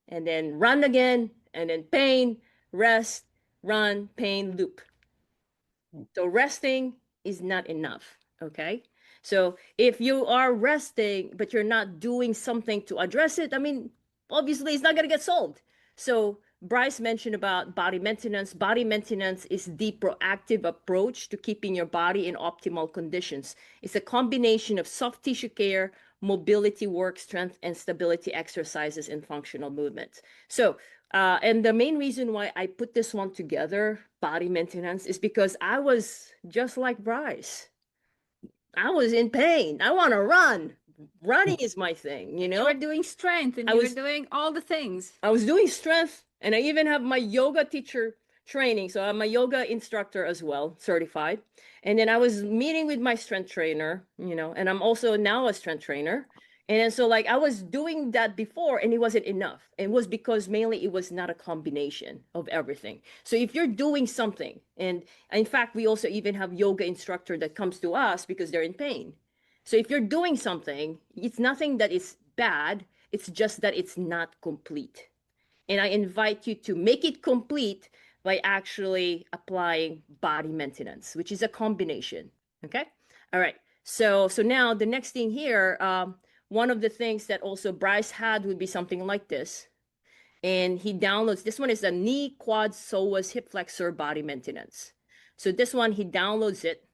and then run again, and then pain, rest, run, pain, loop. So resting is not enough, okay? So if you are resting, but you're not doing something to address it, I mean, obviously it's not going to get solved. So Bryce mentioned about body maintenance. Body maintenance is the proactive approach to keeping your body in optimal conditions. It's a combination of soft tissue care, mobility work, strength and stability exercises, and functional movements. So, and the main reason why I put this one together, body maintenance, is because I was just like Bryce. I was in pain. I want to run. Running is my thing, You were doing strength and you were doing all the things. I was doing strength, and I even have my yoga teacher training. So I'm a yoga instructor as well, certified. And then I was meeting with my strength trainer, and I'm also now a strength trainer. And then so like I was doing that before and it wasn't enough. It was because mainly it was not a combination of everything. So if you're doing something, and in fact, we also even have yoga instructor that comes to us because they're in pain. So if you're doing something, it's nothing that is bad. It's just that it's not complete. And I invite you to make it complete by actually applying body maintenance, which is a combination. Okay. All right. So now the next thing here, one of the things that also Bryce had would be something like this. And he downloads, this one is a knee, quad, psoas, hip flexor body maintenance. So this one, he downloads it.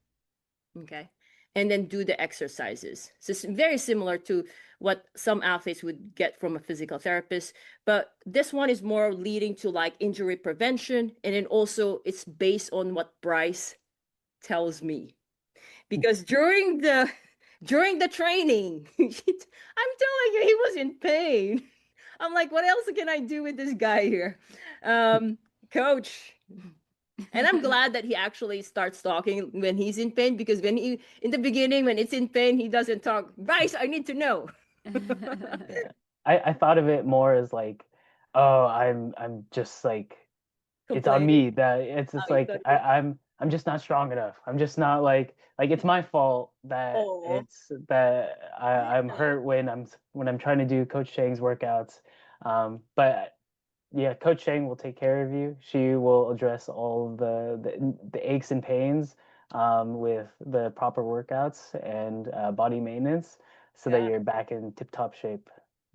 Okay. And then do the exercises. So it's very similar to what some athletes would get from a physical therapist. But this one is more leading to like injury prevention. And then also it's based on what Bryce tells me. Because during the training, I'm telling you, he was in pain. I'm like, what else can I do with this guy here? Coach, and I'm glad that he actually starts talking when he's in pain, because when he in the beginning when it's in pain he doesn't talk. Bryce, I need to know. I thought of it more as like, oh, I'm just like, it's on Complaining. me that it's just Oh, you like thought I'm just not strong enough. I'm just not like it's my fault that oh I'm yeah. hurt when I'm trying to do Coach Chang's workouts. But yeah, Coach Chang will take care of you. She will address all of the aches and pains with the proper workouts and body maintenance so that Yeah. you're back in tip-top shape.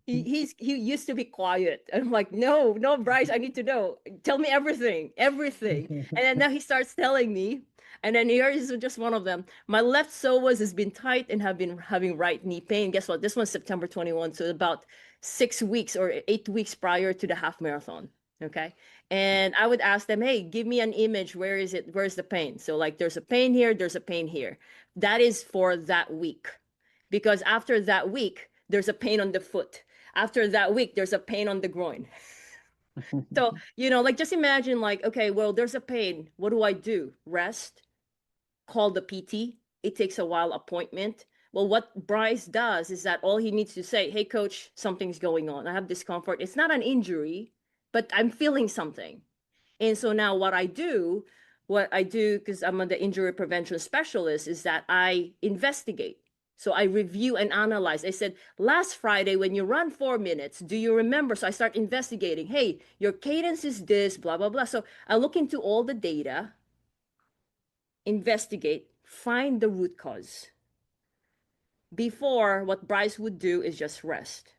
He used to be quiet. I'm like, no, no, Bryce, I need to know. Tell me everything, everything. And then now he starts telling me. And then here is just one of them. My left psoas has been tight and have been having right knee pain. Guess what? This one's September 21, so about 6 weeks or 8 weeks prior to the half marathon. Okay. And I would ask them, hey, give me an image. Where is it? Where's the pain? So like there's a pain here, there's a pain here. That is for that week. Because after that week, there's a pain on the foot. After that week, there's a pain on the groin. So, like just imagine like, okay, well, there's a pain. What do I do? Rest, call the PT. It takes a while appointment. Well, what Bryce does is that all he needs to say, hey, coach, something's going on. I have discomfort. It's not an injury, but I'm feeling something. And so now what I do, because I'm the injury prevention specialist, is that I investigate. So I review and analyze. I said, last Friday, when you run 4 minutes, do you remember? So I start investigating. Hey, your cadence is this, blah, blah, blah. So I look into all the data, investigate, find the root cause. Before, what Bryce would do is just rest.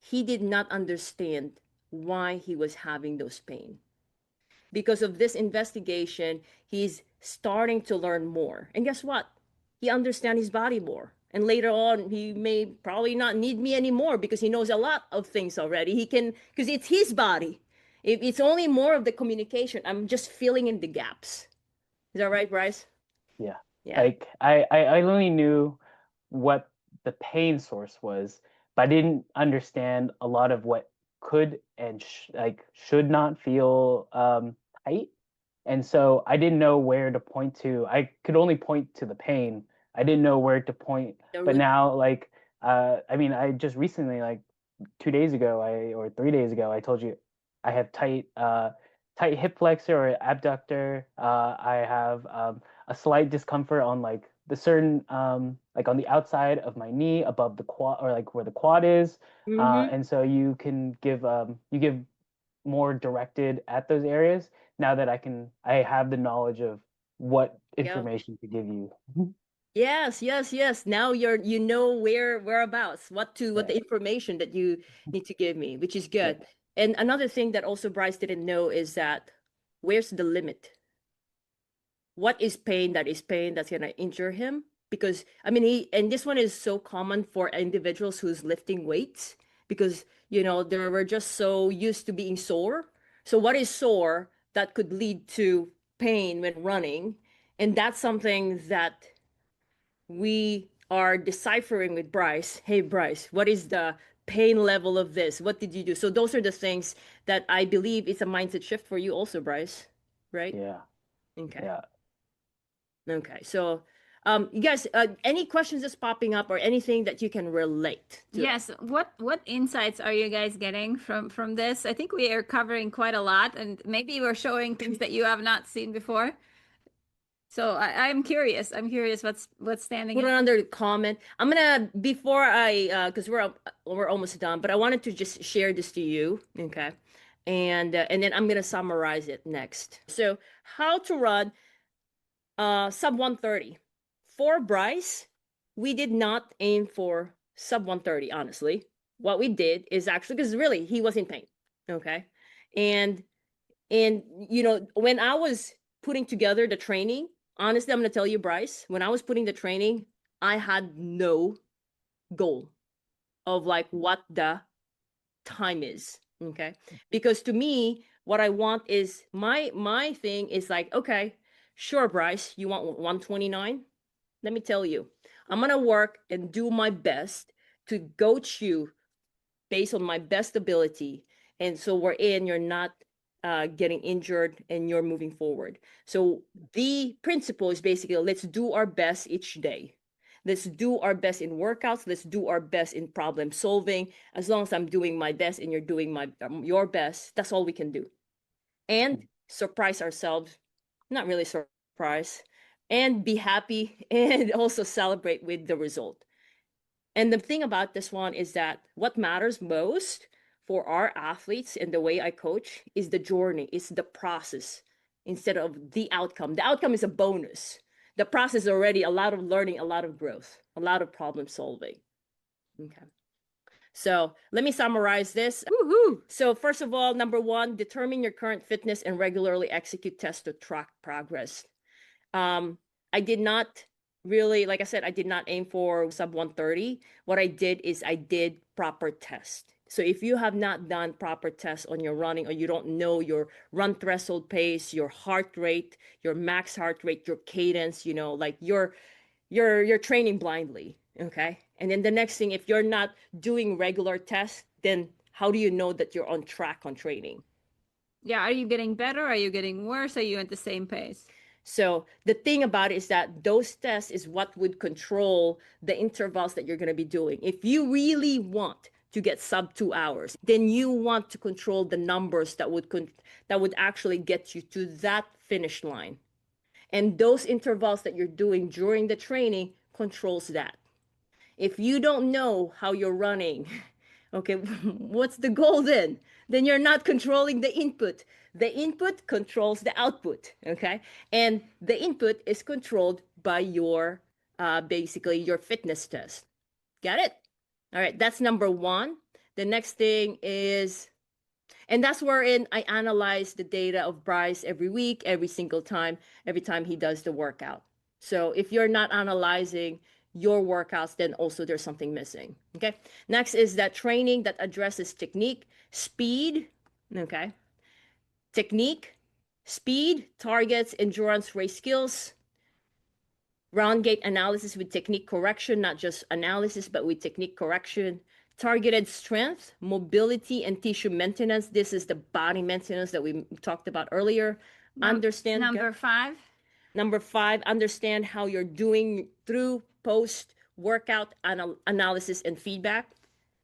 He did not understand why he was having those pain. Because of this investigation, he's starting to learn more. And guess what? He understands his body more. And later on, he may probably not need me anymore because he knows a lot of things already. He can, because it's his body. If it's only more of the communication, I'm just filling in the gaps. Is that right, Bryce? Yeah. Yeah. Like I only knew what the pain source was, but I didn't understand a lot of what could and should not feel tight. And so I didn't know where to point to. I could only point to the pain. I didn't know where to point. The But root. now, like, I mean, I just recently, like 2 days ago, or 3 days ago, I told you I have tight hip flexor or abductor. I have a slight discomfort on like the certain like on the outside of my knee above the quad, or like where the quad is. Mm-hmm. And so you give more directed at those areas now that I have the knowledge of what Yeah. information to give you. Yes, yes, yes. Now you know whereabouts, what Yeah. the information that you need to give me, which is Yeah. good. And another thing that also Bryce didn't know is that where's the limit? What is pain that is pain that's gonna injure him? Because I mean and this one is so common for individuals who's lifting weights because they were just so used to being sore. So what is sore that could lead to pain when running? And that's something that we are deciphering with Bryce. Hey, Bryce, what is the pain level of this? What did you do? So those are the things that I believe it's a mindset shift for you also, Bryce, right? Yeah. Okay. Yeah. Okay. So You guys, any questions that's popping up or anything that you can relate to? Yes. What insights are you guys getting from this? I think we are covering quite a lot, and maybe we're showing things that you have not seen before. So I'm curious. I'm curious what's standing Put it out. under the comment. I'm gonna before I because we're almost done, but I wanted to just share this to you, okay? And then I'm gonna summarize it next. So how to run sub 130 for Bryce? We did not aim for sub 130. Honestly, what we did is actually because really he was in pain, okay? And you know when I was putting together the training, honestly, I'm going to tell you, Bryce, when I was putting the training, I had no goal of like what the time is, okay? Because to me, what I want is my thing is like, okay, sure, Bryce, you want 129? Let me tell you, I'm going to work and do my best to coach you based on my best ability. And so you're not getting injured and you're moving forward. So the principle is basically let's do our best each day. Let's do our best in workouts. Let's do our best in problem solving. As long as I'm doing my best and you're doing your best, that's all we can do. And surprise ourselves, not really surprise, and be happy and also celebrate with the result. And the thing about this one is that what matters most for our athletes and the way I coach is the journey, it's the process instead of the outcome. The outcome is a bonus. The process is already a lot of learning, a lot of growth, a lot of problem solving. Okay. So let me summarize this. Woo-hoo. So first of all, number one, determine your current fitness and regularly execute tests to track progress. I did not really, like I said, I did not aim for sub 130. What I did is I did proper test. So if you have not done proper tests on your running or you don't know your run threshold pace, your heart rate, your max heart rate, your cadence, you know, like you're training blindly, okay? And then the next thing, if you're not doing regular tests, then how do you know that you're on track on training? Yeah, are you getting better? Are you getting worse? Are you at the same pace? So the thing about it is that those tests is what would control the intervals that you're going to be doing. If you really want to get sub 2 hours, then you want to control the numbers that would actually get you to that finish line. And those intervals that you're doing during the training controls that. If you don't know how you're running, okay, what's the goal then? Then you're not controlling the input. The input controls the output, okay? And the input is controlled by your, basically your fitness test. Got it? All right, that's number one. The next thing is, and that's wherein I analyze the data of Bryce every week, every single time, every time he does the workout. So if you're not analyzing your workouts, then also there's something missing. Okay. Next is that training that addresses technique, speed. Okay. Technique, speed, targets, endurance, race skills, round gate analysis with technique correction, not just analysis, but with technique correction, targeted strength, mobility, and tissue maintenance. This is the body maintenance that we talked about earlier. Understand. Number 5. Number 5, understand how you're doing through post workout analysis and feedback.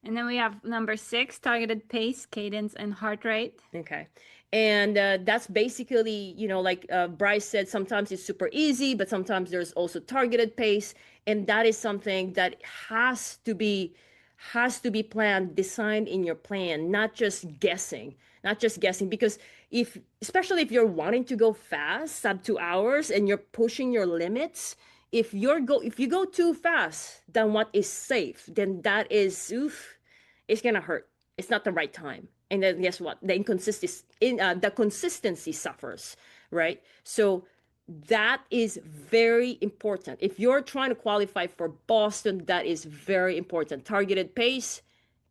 And then we have number 6, targeted pace, cadence, and heart rate. Okay. And that's basically, you know, like Bryce said, sometimes it's super easy, but sometimes there's also targeted pace. And that is something that has to be planned, designed in your plan, not just guessing, because especially if you're wanting to go fast, sub 2 hours, and you're pushing your limits, if you go too fast than what is safe, then that is, it's gonna hurt. It's not the right time. And then guess what? The consistency suffers, right? So that is very important. If you're trying to qualify for Boston, that is very important. Targeted pace,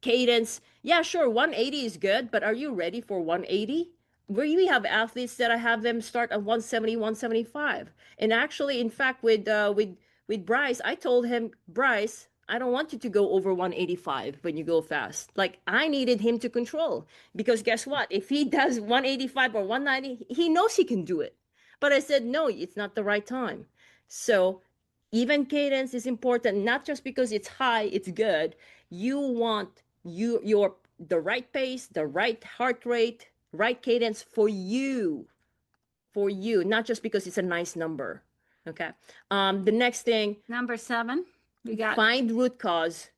cadence. Yeah, sure, 180 is good, but are you ready for 180? We have athletes that I have them start at 170, 175. And actually, in fact, with Bryce, I told him, Bryce, I don't want you to go over 185 when you go fast. Like I needed him to control because guess what? If he does 185 or 190, he knows he can do it. But I said, no, it's not the right time. So Even cadence is important, not just because it's high, it's good. You want your the right pace, the right heart rate, right cadence for you, not just because it's a nice number. Okay. The next thing, Number 7, we got find root cause,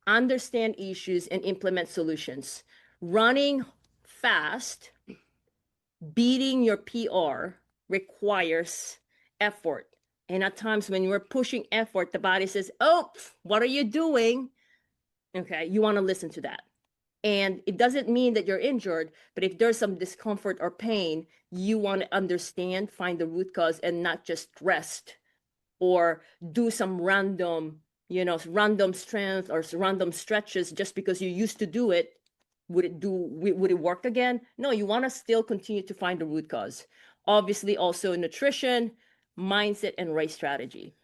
understand issues, and implement solutions. Running fast, beating your PR requires effort. And at times when we're pushing effort, the body says, "Oh, what are you doing?" Okay, you want to listen to that. And it doesn't mean that you're injured, but if there's some discomfort or pain, you want to understand, find the root cause, and not just rest or do some random, random strength or random stretches just because you used to do it. Would it work again? No, you want to still continue to find the root cause. Obviously, also nutrition, mindset, and race strategy.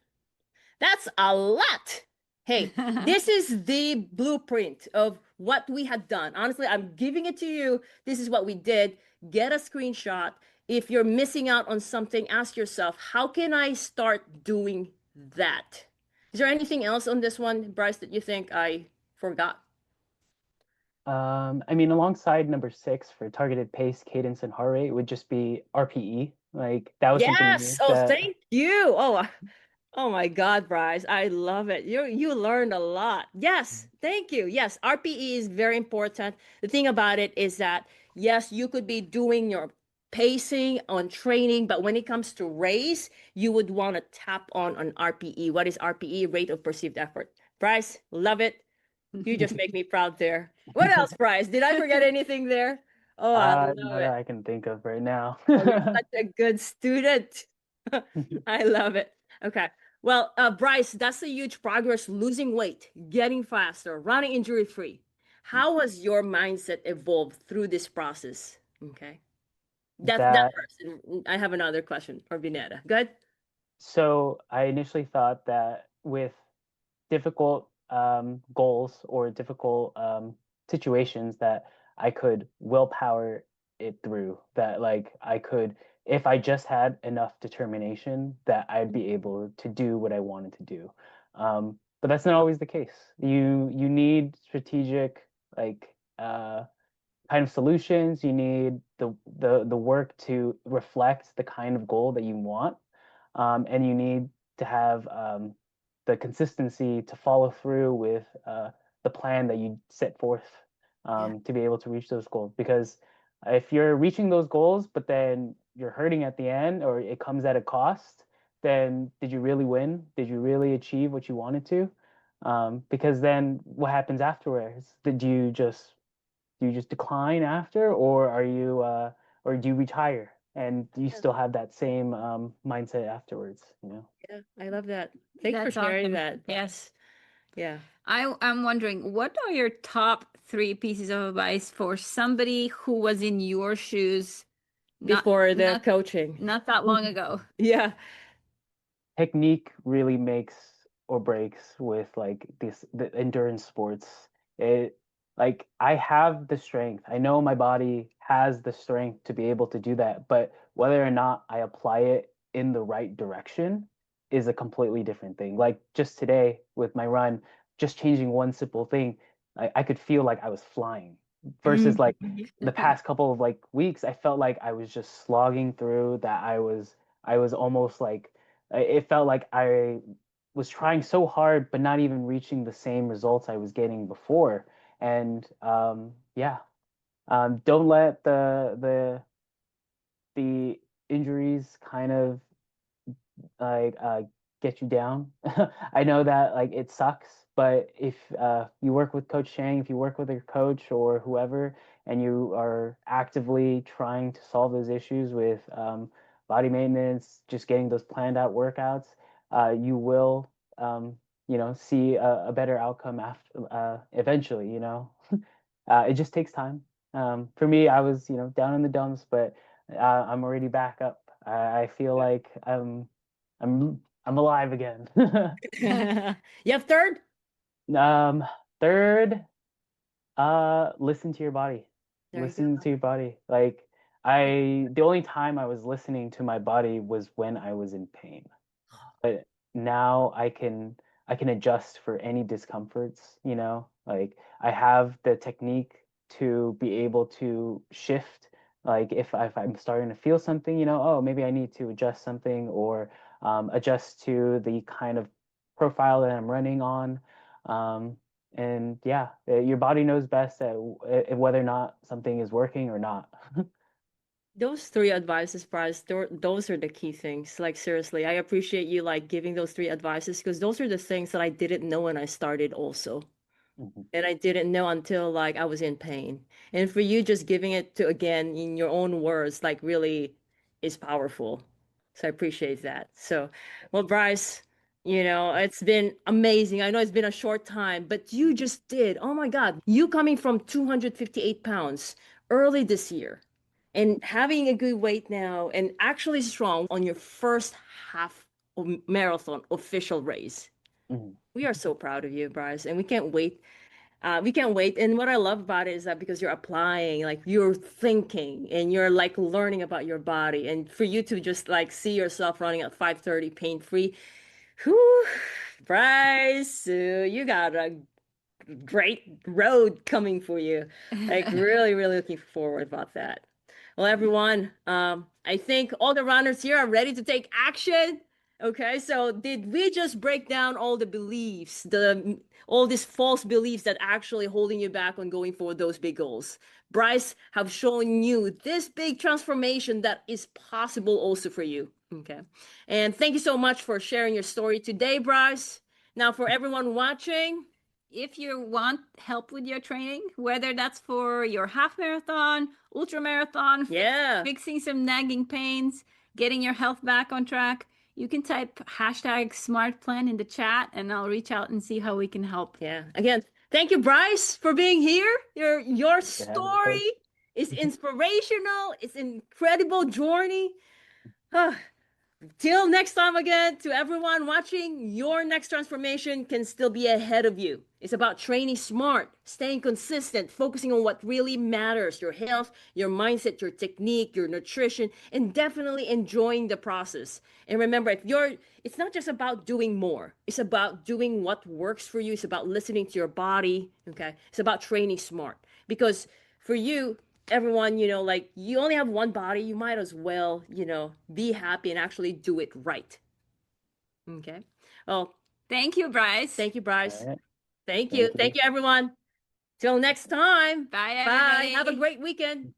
That's a lot. Hey, this is the blueprint of what we had done. Honestly, I'm giving it to you. This is what we did. Get a screenshot. If you're missing out on something, ask yourself, how can I start doing that? Is there anything else on this one, Bryce, that you think I forgot? I mean, alongside number 6 for targeted pace, cadence, and heart rate would just be RPE. Like that was something Yes. new Oh, that thank you. Oh my God, Bryce, I love it. You learned a lot. Yes, thank you. Yes, RPE is very important. The thing about it is that yes, you could be doing your pacing on training, but when it comes to race, you would want to tap on an RPE. What is RPE? Rate of perceived effort. Bryce, love it. You just make me proud there. What else, Bryce? Did I forget anything there? Oh, I love not that it. I can think of right now. Oh, you're such a good student. I love it. Okay. Well, Bryce, that's a huge progress, losing weight, getting faster, running injury free. How has your mindset evolved through this process? Okay. That That first. I have another question for Vineta. Good? So I initially thought that with difficult goals or difficult situations that I could willpower it through. That like I could, if I just had enough determination, that I'd be able to do what I wanted to do. But that's not always the case. You need strategic like kind of solutions. You need the work to reflect the kind of goal that you want, and you need to have the consistency to follow through with the plan that you set forth Yeah. to be able to reach those goals. Because if you're reaching those goals, but then you're hurting at the end, or it comes at a cost, then did you really win? Did you really achieve what you wanted to? Because then what happens afterwards? Do you just decline after, or are you or do you retire and do you Yeah. still have that same mindset afterwards, Yeah. I love that. Thanks for That's sharing awesome. that, Bryce. Yeah. I'm wondering, what are your top 3 pieces of advice for somebody who was in your shoes not Before the not coaching. not that long ago? Yeah. Technique really makes or breaks with like the endurance sports. It like I have the strength. I know my body has the strength to be able to do that, but whether or not I apply it in the right direction is a completely different thing. Like just today with my run, just changing one simple thing, I could feel like I was flying versus like the past couple of like weeks, I felt like I was just slogging through that I was almost like it felt like I was trying so hard, but not even reaching the same results I was getting before. And yeah, don't let the injuries kind of like get you down. I know that like it sucks, but if you work with Coach Chang, if you work with your coach or whoever, and you are actively trying to solve those issues with body maintenance, just getting those planned out workouts, you will see a better outcome after eventually. It just takes time. For me, I was down in the dumps, but I'm already back up. I feel like I'm alive again. You have third? um, third, listen to your body. There you Listen go. to your body. Like the only time I was listening to my body was when I was in pain. But now I can adjust for any discomforts, you know, like I have the technique to be able to shift, like if I'm starting to feel something, you know, oh, maybe I need to adjust something, or adjust to the kind of profile that I'm running on. And yeah, your body knows best whether or not something is working or not. Those three advices, Bryce, those are the key things. Like seriously, I appreciate you like giving those three advices because those are the things that I didn't know when I started also. Mhm, And I didn't know until like I was in pain. And for you just giving it to again in your own words, like really is powerful. So I appreciate that. So, well, Bryce, it's been amazing. I know it's been a short time, but you just did. Oh my God. You coming from 258 pounds early this year and having a good weight now and actually strong on your first half of marathon official race. mhm, We are so proud of you, Bryce, and we can't wait. We can't wait. And what I love about it is that because you're applying, like you're thinking and you're like learning about your body. And for you to just like see yourself running at 5:30 pain free, whew, Bryce, you got a great road coming for you. Like really, really looking forward about that. Well, everyone, I think all the runners here are ready to take action. Okay, so did we just break down all the beliefs, all these false beliefs that actually holding you back on going for those big goals? Bryce have shown you this big transformation that is possible also for you. Okay, and thank you so much for sharing your story today, Bryce. Now, for everyone watching, If you want help with your training, whether that's for your half marathon, ultra marathon, yeah, fixing some nagging pains, getting your health back on track, you can type hashtag smart plan in the chat and I'll reach out and see how we can help. yeah. Again, thank you, Bryce, for being here. Your thanks for having me, Coach. story is inspirational. It's an incredible journey. Till next time, again, to everyone watching, your next transformation can still be ahead of you. It's about training smart, staying consistent, focusing on what really matters: your health, your mindset, your technique, your nutrition, and definitely enjoying the process. And remember, it's not just about doing more, it's about doing what works for you. It's about listening to your body. Okay. It's about training smart because for you, everyone, like you only have one body, you might as well, be happy and actually do it right. Okay. Well, Thank you, Bryce. thank you, All Bryce. right, Thank you. thank you. Thank you, everyone. Till next time. Bye, Bye. everybody. Have a great weekend.